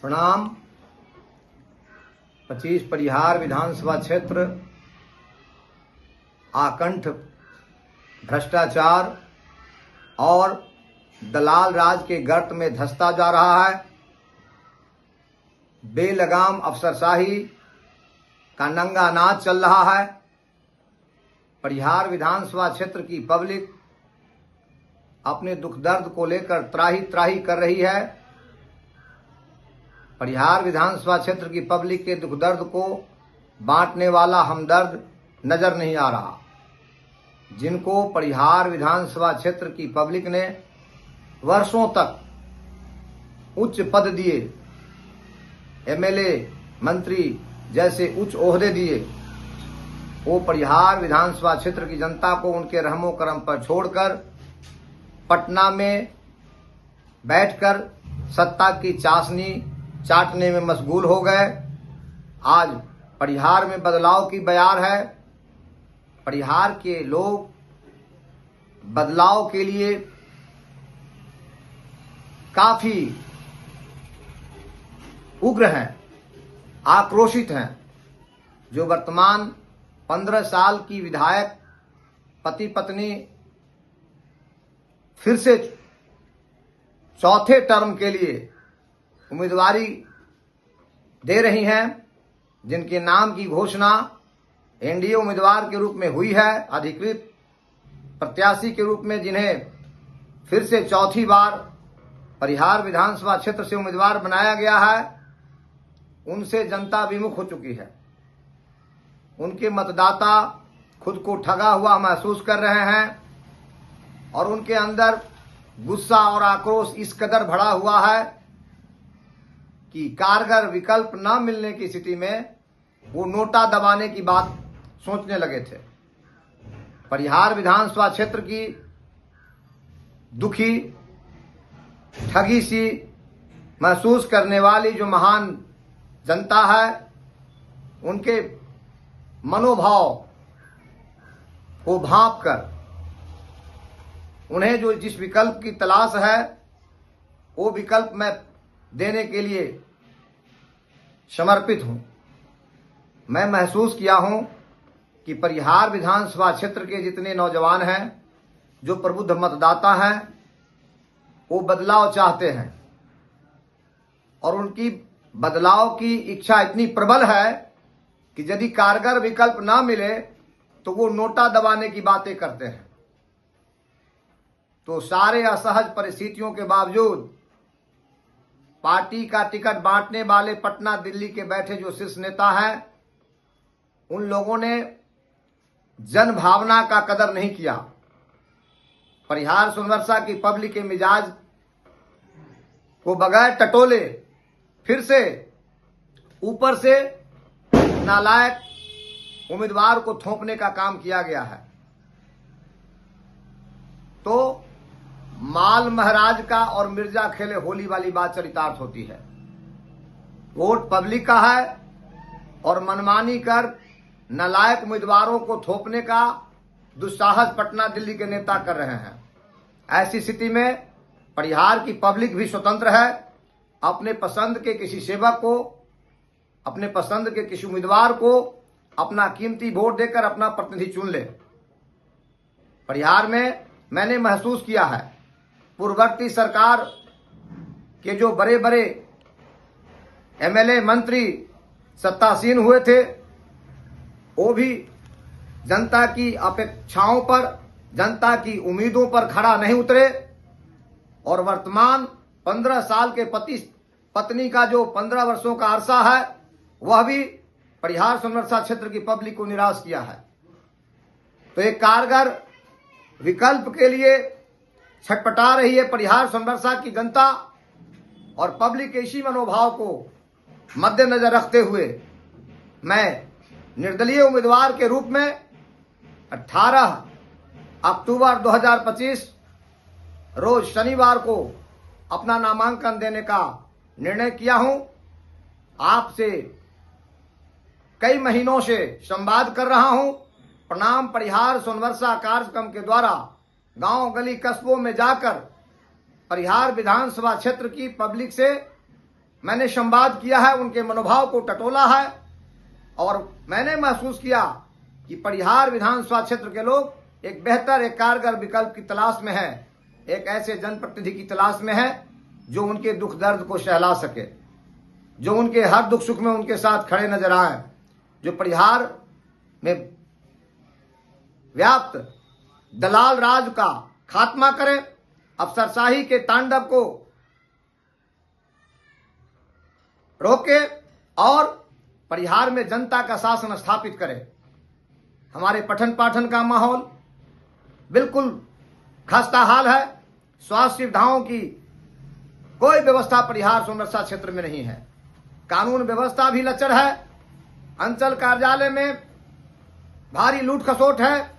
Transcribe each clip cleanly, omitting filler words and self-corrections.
प्रणाम। 25 परिहार विधानसभा क्षेत्र आकंठ भ्रष्टाचार और दलाल राज के गर्त में धंसता जा रहा है। बेलगाम अफसरशाही का नंगा नाच चल रहा है। परिहार विधानसभा क्षेत्र की पब्लिक अपने दुख दर्द को लेकर त्राही त्राही कर रही है। परिहार विधानसभा क्षेत्र की पब्लिक के दुख दर्द को बांटने वाला हमदर्द नजर नहीं आ रहा। जिनको परिहार विधानसभा क्षेत्र की पब्लिक ने वर्षों तक उच्च पद दिए, एमएलए, मंत्री जैसे उच्च ओहदे दिए, वो परिहार विधानसभा क्षेत्र की जनता को उनके रहमो करम पर छोड़कर पटना में बैठकर सत्ता की चाशनी चाटने में मशगूल हो गए। आज परिहार में बदलाव की बयार है। परिहार के लोग बदलाव के लिए काफी उग्र हैं, आक्रोशित हैं। जो वर्तमान 15 साल की विधायक पति पत्नी फिर से चौथे टर्म के लिए उम्मीदवारी दे रही हैं, जिनके नाम की घोषणा एनडीए उम्मीदवार के रूप में हुई है, अधिकृत प्रत्याशी के रूप में जिन्हें फिर से चौथी बार परिहार विधानसभा क्षेत्र से उम्मीदवार बनाया गया है, उनसे जनता विमुख हो चुकी है। उनके मतदाता खुद को ठगा हुआ महसूस कर रहे हैं और उनके अंदर गुस्सा और आक्रोश इस कदर भरा हुआ है कि कारगर विकल्प न मिलने की स्थिति में वो नोटा दबाने की बात सोचने लगे थे। परिहार विधानसभा क्षेत्र की दुखी, ठगी सी महसूस करने वाली जो महान जनता है, उनके मनोभाव को भांप कर उन्हें जो जिस विकल्प की तलाश है वो विकल्प मैं देने के लिए समर्पित हूं। मैं महसूस किया हूं कि परिहार विधानसभा क्षेत्र के जितने नौजवान हैं, जो प्रबुद्ध मतदाता हैं, वो बदलाव चाहते हैं और उनकी बदलाव की इच्छा इतनी प्रबल है कि यदि कारगर विकल्प ना मिले तो वो नोटा दबाने की बातें करते हैं। तो सारे असहज परिस्थितियों के बावजूद पार्टी का टिकट बांटने वाले पटना दिल्ली के बैठे जो शीर्ष नेता हैं, उन लोगों ने जन भावना का कदर नहीं किया। परिहार सोनवर्षा की पब्लिक के मिजाज को बगैर टटोले फिर से ऊपर से नालायक उम्मीदवार को थोपने का काम किया गया है। तो माल महाराज का और मिर्जा खेले होली वाली बात चरितार्थ होती है। वोट पब्लिक का है और मनमानी कर नालायक उम्मीदवारों को थोपने का दुस्साहस पटना दिल्ली के नेता कर रहे हैं। ऐसी स्थिति में परिहार की पब्लिक भी स्वतंत्र है। अपने पसंद के किसी सेवक को, अपने पसंद के किसी उम्मीदवार को अपना कीमती वोट देकर अपना प्रतिनिधि चुन ले। परिहार में मैंने महसूस किया है, पूर्ववर्ती सरकार के जो बड़े बड़े एमएलए, मंत्री सत्तासीन हुए थे, वो भी जनता की अपेक्षाओं पर, जनता की उम्मीदों पर खड़ा नहीं उतरे और वर्तमान 15 साल के पति पत्नी का जो 15 वर्षों का अरसा है, वह भी परिहार सोनवर्षा क्षेत्र की पब्लिक को निराश किया है। तो एक कारगर विकल्प के लिए छटपटा रही है परिहार सोनवर्षा की जनता और पब्लिक के इसी मनोभाव को मद्देनजर रखते हुए मैं निर्दलीय उम्मीदवार के रूप में 18 अक्टूबर 2025 रोज शनिवार को अपना नामांकन देने का निर्णय किया हूं। आपसे कई महीनों से संवाद कर रहा हूं। प्रणाम परिहार सोनवर्षा कार्यक्रम के द्वारा गांव गली कस्बों में जाकर परिहार विधानसभा क्षेत्र की पब्लिक से मैंने संवाद किया है, उनके मनोभाव को टटोला है और मैंने महसूस किया कि परिहार विधानसभा क्षेत्र के लोग एक बेहतर, एक कारगर विकल्प की तलाश में है, एक ऐसे जनप्रतिनिधि की तलाश में है जो उनके दुख दर्द को सहला सके, जो उनके हर दुख सुख में उनके साथ खड़े नजर आए, जो परिहार में व्याप्त दलाल राज का खात्मा करे, अफसरशाही के तांडव को रोके और परिहार में जनता का शासन स्थापित करे। हमारे पठन पाठन का माहौल बिल्कुल खस्ता हाल है। स्वास्थ्य सुविधाओं की कोई व्यवस्था परिहार सोनवर्षा क्षेत्र में नहीं है। कानून व्यवस्था भी लचर है। अंचल कार्यालय में भारी लूट खसोट है।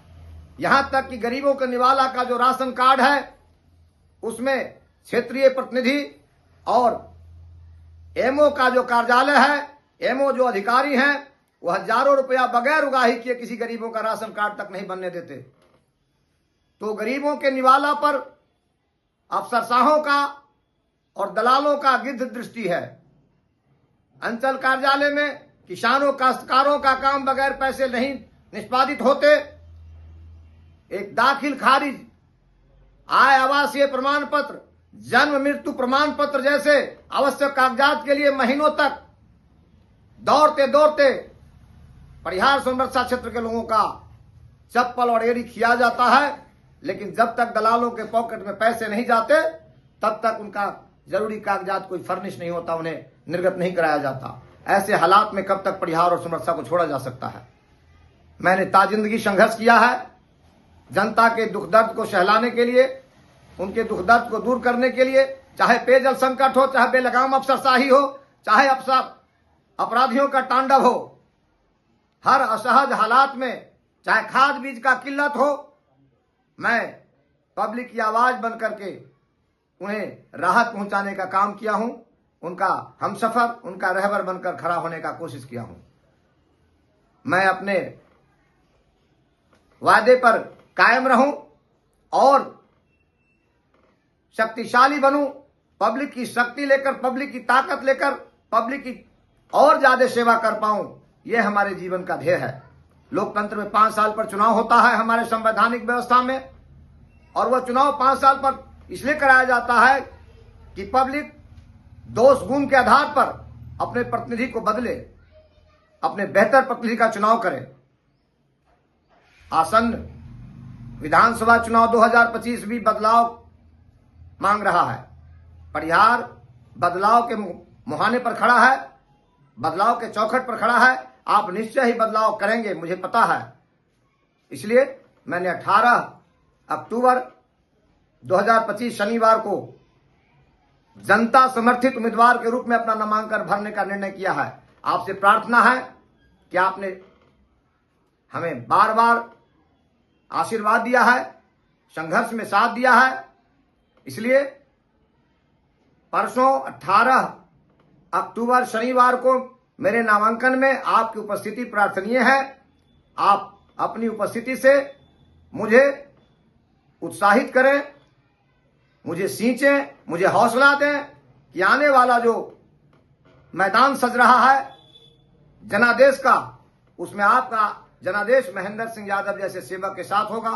यहां तक कि गरीबों के निवाला का जो राशन कार्ड है उसमें क्षेत्रीय प्रतिनिधि और एमओ का जो कार्यालय है, एमओ जो अधिकारी हैं, वो हजारों रुपया बगैर उगाही किए किसी गरीबों का राशन कार्ड तक नहीं बनने देते। तो गरीबों के निवाला पर अफसरशाहों का और दलालों का गिद्ध दृष्टि है। अंचल कार्यालय में किसानों काश्तकारों का काम बगैर पैसे नहीं निष्पादित होते। एक दाखिल खारिज, आय आवासीय प्रमाण पत्र, जन्म मृत्यु प्रमाण पत्र जैसे आवश्यक कागजात के लिए महीनों तक दौड़ते दौड़ते परिहार सोनवर्षा क्षेत्र के लोगों का चप्पल और एड़ी खिया जाता है। लेकिन जब तक दलालों के पॉकेट में पैसे नहीं जाते तब तक उनका जरूरी कागजात कोई फर्निश नहीं होता, उन्हें निर्गत नहीं कराया जाता। ऐसे हालात में कब तक परिहार और सोनवर्षा को छोड़ा जा सकता है। मैंने ताजिंदगी संघर्ष किया है जनता के दुख दर्द को सहलाने के लिए, उनके दुख दर्द को दूर करने के लिए, चाहे पेयजल संकट हो, चाहे बेलगाम अफसरशाही हो, चाहे अपराधियों का तांडव हो, हर असहज हालात में, चाहे खाद बीज का किल्लत हो, मैं पब्लिक की आवाज बन करके उन्हें राहत पहुंचाने का काम किया हूं। उनका हमसफर, उनका रहबर बनकर खड़ा होने का कोशिश किया हूं। मैं अपने वादे पर कायम रहूं और शक्तिशाली बनूं, पब्लिक की शक्ति लेकर, पब्लिक की ताकत लेकर, पब्लिक की और ज्यादा सेवा कर पाऊं, यह हमारे जीवन का ध्येय है। लोकतंत्र में 5 साल पर चुनाव होता है हमारे संवैधानिक व्यवस्था में, और वह चुनाव 5 साल पर इसलिए कराया जाता है कि पब्लिक दोष गुण के आधार पर अपने प्रतिनिधि को बदले, अपने बेहतर प्रतिनिधि का चुनाव करे। आसन्न विधानसभा चुनाव 2025 भी बदलाव मांग रहा है। परिहार बदलाव के मुहाने पर खड़ा है, बदलाव के चौखट पर खड़ा है। आप निश्चय ही बदलाव करेंगे, मुझे पता है। इसलिए मैंने 18 अक्टूबर 2025 शनिवार को जनता समर्थित उम्मीदवार के रूप में अपना नामांकन भरने का निर्णय किया है। आपसे प्रार्थना है कि आपने हमें बार बार आशीर्वाद दिया है, संघर्ष में साथ दिया है। इसलिए परसों 18 अक्टूबर शनिवार को मेरे नामांकन में आपकी उपस्थिति प्रार्थनीय है। आप अपनी उपस्थिति से मुझे उत्साहित करें, मुझे सींचें, मुझे हौसला दें कि आने वाला जो मैदान सज रहा है जनादेश का, उसमें आपका जनादेश महेंद्र सिंह यादव जैसे सेवक के साथ होगा।